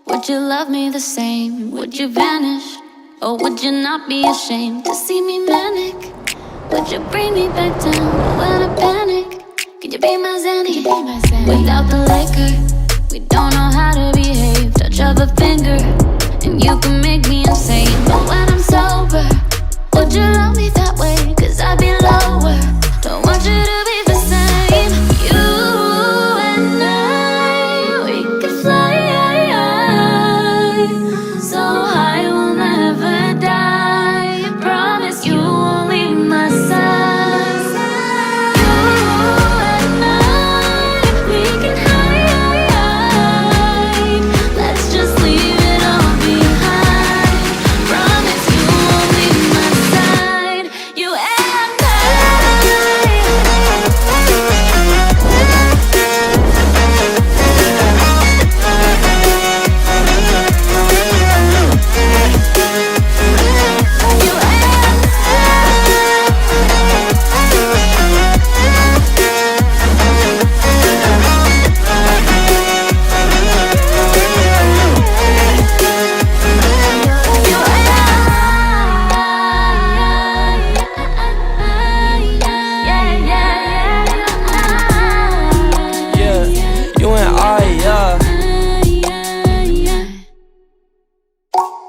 Would you love me the same? Would you vanish? Or would you not be ashamed to see me manic? Would you bring me back down when I panic? Could you be my Zanny? Without the liquor, we don't know how to behave. Touch of a finger, and you can make me insane. But when I'm sober, would you love me that way? Cause I'd be lower. Don't want you to be the same. You and I, we could fly so high we'll never die. Promise you won't leave my side. You and I, we can hide. Let's just leave it all behind. Promise you won't leave my side. You and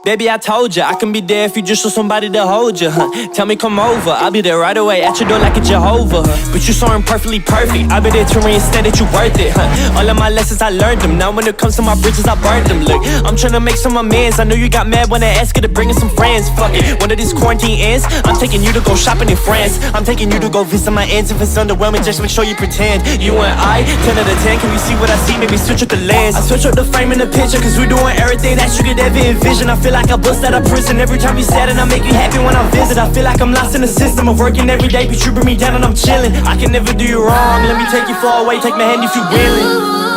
Baby, I told ya, I can be there if you just want somebody to hold ya, Tell me come over, I'll be there right away at your door like a Jehovah, But you saw him perfectly perfect, I'll be there to reinstate that you worth it, All of my lessons, I learned them, now when it comes to my bridges, I burned them, Look, I'm tryna make some amends, I know you got mad when I asked you to bring in some friends, Fuck it, when this quarantine ends, I'm taking you to go shopping in France, I'm taking you to go visit my aunts. If it's underwhelming, just make sure you pretend. You and I, 10 out of 10, can you see what I see? Maybe switch up the lens. I switch up the frame in the picture, cause we're doing everything that you could ever envision. I feel like I bust out of prison every time you sad, and I make you happy when I visit. I feel like I'm lost in the system of working every day, but you bring me down and I'm chilling. I can never do you wrong, let me take you far away, take my hand if you willing.